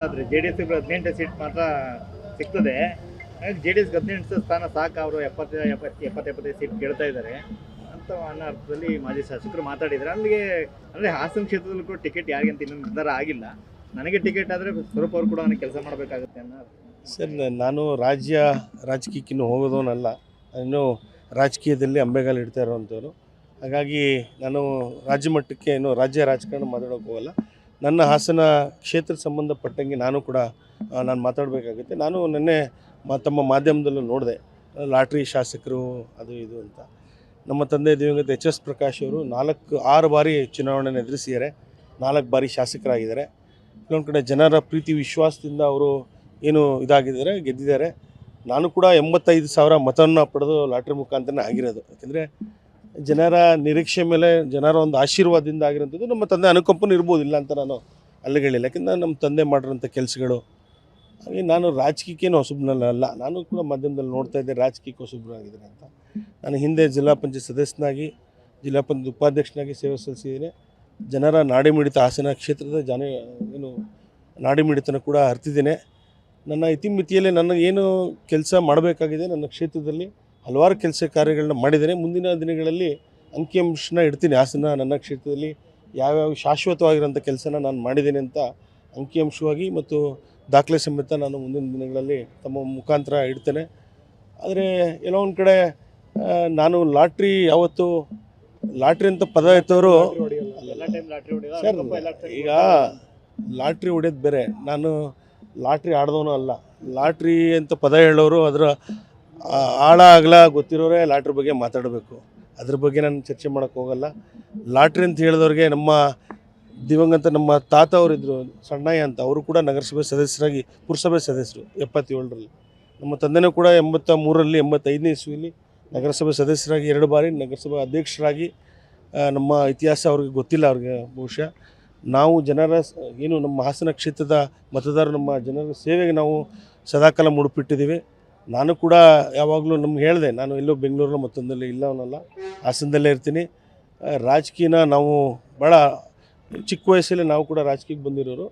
ಆದರೆ J D S 18 seat ಮಾತ್ರ ಸಿಗ್ತದೆ. ಜೆ ಡಿ ಎಸ್ಗೆ 18 ಸ್ಥಾನ ಸಾಕು, ಅವರು 75 ಸೀಟ್ ಕೇಳ್ತಾ ಇದ್ದಾರೆ ಅಂತ ಅನ್ನೋ ಅರ್ಥದಲ್ಲಿ ಮಾಜಿ ಶಾಸಕರು ಮಾತಾಡಿದ್ದಾರೆ. ಅಲ್ಲಿಗೆ ಅಂದರೆ ಹಾಸನ ಕ್ಷೇತ್ರದಲ್ಲೂ ಕೂಡ ಟಿಕೆಟ್ ಯಾರಿಗೆ ಅಂತ ಇನ್ನೂ ನಿರ್ಧಾರ ಆಗಿಲ್ಲ. ನನಗೆ ಟಿಕೆಟ್ ಆದರೆ ಸ್ವರೂಪ್ ಅವರು ಕೂಡ ನನಗೆ ಕೆಲಸ ಮಾಡಬೇಕಾಗುತ್ತೆ ಅನ್ನೋ. ಸರ್, ನಾನು ರಾಜಕೀಯಕ್ಕೆ ಇನ್ನೂ ಹೋಗೋದವನಲ್ಲ. ಇನ್ನೂ ರಾಜಕೀಯದಲ್ಲಿ ಅಂಬೆಗಾಲು ಇಡ್ತಾ ಇರೋವಂಥವ್ರು. ಹಾಗಾಗಿ ನಾನು ರಾಜ್ಯ ಮಟ್ಟಕ್ಕೆ ಇನ್ನೂ ರಾಜ್ಯ ರಾಜಕಾರಣ ಮಾತಾಡೋಕೆ ಹೋಗಲ್ಲ. ನನ್ನ ಹಾಸನ ಕ್ಷೇತ್ರಕ್ಕೆ ಸಂಬಂಧಪಟ್ಟಂಗೆ ನಾನು ಕೂಡ ನಾನು ಮಾತಾಡಬೇಕಾಗುತ್ತೆ. ನಾನು ನಿನ್ನೆ ತಮ್ಮ ಮಾಧ್ಯಮದಲ್ಲೂ ನೋಡಿದೆ, ಲಾಟ್ರಿ ಶಾಸಕರು ಅದು ಇದು ಅಂತ. ನಮ್ಮ ತಂದೆ ದಿವಂಗತ ಎಚ್ ಎಸ್ ಪ್ರಕಾಶ್ ಅವರು 6 ಬಾರಿ ಚುನಾವಣೆಯನ್ನು ಎದುರಿಸಿದ್ದಾರೆ, 4 ಬಾರಿ ಶಾಸಕರಾಗಿದ್ದಾರೆ. ಇನ್ನೊಂದು ಕಡೆ ಜನರ ಪ್ರೀತಿ ವಿಶ್ವಾಸದಿಂದ ಅವರು ಏನು ಇದಾಗಿದ್ದಾರೆ, ಗೆದ್ದಿದ್ದಾರೆ. ನಾನು ಕೂಡ 85,000 ಮತವನ್ನು ಪಡೆದು ಲಾಟ್ರಿ ಮುಖಾಂತರನೇ ಆಗಿರೋದು. ಯಾಕೆಂದರೆ ಜನರ ನಿರೀಕ್ಷೆ ಮೇಲೆ, ಜನರ ಒಂದು ಆಶೀರ್ವಾದದಿಂದ ಆಗಿರೋಂಥದ್ದು. ನಮ್ಮ ತಂದೆ ಅನುಕಂಪನೂ ಇರ್ಬೋದು, ಇಲ್ಲ ಅಂತ ನಾನು ಅಲ್ಲಿಗಳಿಲ್ಲ. ಯಾಕೆಂದರೆ ನಮ್ಮ ತಂದೆ ಮಾಡಿರೋಂಥ ಕೆಲಸಗಳು. ಹಾಗೆ ನಾನು ರಾಜಕೀಯಕ್ಕೇನು ಹೊಸಬ್ನಲ್ಲ. ನಾನು ಕೂಡ ಮಾಧ್ಯಮದಲ್ಲಿ ನೋಡ್ತಾ ಇದ್ದೆ ರಾಜಕೀಯಕ್ಕೆ ಹೊಸಬ್ರಾಗಿದ್ದೀನಿ ಅಂತ. ನಾನು ಹಿಂದೆ ಜಿಲ್ಲಾ ಪಂಚಾಯತ್ ಸದಸ್ಯನಾಗಿ, ಜಿಲ್ಲಾ ಪಂಚಾಯತ್ ಉಪಾಧ್ಯಕ್ಷನಾಗಿ ಸೇವೆ ಸಲ್ಲಿಸಿದ್ದೀನಿ. ಜನರ ನಾಡಿಮಿಡಿತ, ಹಾಸನ ಕ್ಷೇತ್ರದ ನಾಡಿಮಿಡಿತನ ಕೂಡ ಅರ್ತಿದ್ದೇನೆ. ನನ್ನ ಇತಿಮಿತಿಯಲ್ಲಿ ನನಗೇನು ಕೆಲಸ ಮಾಡಬೇಕಾಗಿದೆ, ನನ್ನ ಕ್ಷೇತ್ರದಲ್ಲಿ ಹಲವಾರು ಕೆಲಸ ಕಾರ್ಯಗಳನ್ನ ಮಾಡಿದ್ದೇನೆ. ಮುಂದಿನ ದಿನಗಳಲ್ಲಿ ಅಂಕಿಅಂಶನ ಇಡ್ತೀನಿ. ಹಾಸನ ನನ್ನ ಕ್ಷೇತ್ರದಲ್ಲಿ ಯಾವ್ಯಾವ ಶಾಶ್ವತವಾಗಿರೋಂಥ ಕೆಲಸನ ನಾನು ಮಾಡಿದ್ದೇನೆ ಅಂತ ಅಂಕಿಅಂಶವಾಗಿ ಮತ್ತು ದಾಖಲೆ ಸಮೇತ ನಾನು ಮುಂದಿನ ದಿನಗಳಲ್ಲಿ ತಮ್ಮ ಮುಖಾಂತರ ಇಡ್ತೇನೆ. ಆದರೆ ಎಲ್ಲೋ ಒಂದು ಕಡೆ ನಾನು ಲಾಟ್ರಿ ಅಂತ ಪದ ಎತ್ತವರು ಸರ್, ಈಗ ಲಾಟ್ರಿ ಹೊಡೆಯೋದು ಬೇರೆ, ನಾನು ಲಾಟ್ರಿ ಆಡ್ದವನು ಅಲ್ಲ. ಲಾಟ್ರಿ ಅಂತ ಪದ ಹೇಳೋರು ಅದರ ಆಳ ಅಗಲ ಗೊತ್ತಿರೋರೇ ಲಾಟ್ರಿ ಬಗ್ಗೆ ಮಾತಾಡಬೇಕು. ಅದ್ರ ಬಗ್ಗೆ ನಾನು ಚರ್ಚೆ ಮಾಡೋಕ್ಕೆ ಹೋಗಲ್ಲ. ಲಾಟ್ರಿ ಅಂತ ಹೇಳಿದವ್ರಿಗೆ ನಮ್ಮ ದಿವಂಗತ ನಮ್ಮ ತಾತ ಅವರಿದ್ದರು, ಸಣ್ಣಯ್ಯ ಅಂತ, ಅವರು ಕೂಡ ನಗರಸಭೆ ಸದಸ್ಯರಾಗಿ, ಪುರಸಭೆ ಸದಸ್ಯರು 77ರಲ್ಲಿ. ನಮ್ಮ ತಂದೆನೂ ಕೂಡ 83ರಲ್ಲಿ 85ನೇ ಇಸ್ವಿಯಲ್ಲಿ ನಗರಸಭೆ ಸದಸ್ಯರಾಗಿ 2 ಬಾರಿ ನಗರಸಭೆ ಅಧ್ಯಕ್ಷರಾಗಿ. ನಮ್ಮ ಇತಿಹಾಸ ಅವ್ರಿಗೆ ಗೊತ್ತಿಲ್ಲ, ಅವ್ರಿಗೆ ಬಹುಶಃ. ನಾವು ಜನರ ಏನು ನಮ್ಮ ಹಾಸನ ಕ್ಷೇತ್ರದ ಮತದಾರರು, ನಮ್ಮ ಜನರ ಸೇವೆಗೆ ನಾವು ಸದಾಕಾಲ ಮುಡುಪಿಟ್ಟಿದ್ದೀವಿ. ನಾನು ಕೂಡ ಯಾವಾಗಲೂ ನಮ್ಗೆ ಹೇಳಿದೆ, ನಾನು ಎಲ್ಲೋ ಬೆಂಗಳೂರಿನ ಮತ್ತೊಂದಲ್ಲಿ ಇಲ್ಲವನಲ್ಲ, ಹಾಸನದಲ್ಲೇ ಇರ್ತೀನಿ. ರಾಜಕೀಯನ ನಾವು ಭಾಳ ಚಿಕ್ಕ ವಯಸ್ಸಲ್ಲಿ ನಾವು ಕೂಡ ರಾಜಕೀಯಕ್ಕೆ ಬಂದಿರೋರು.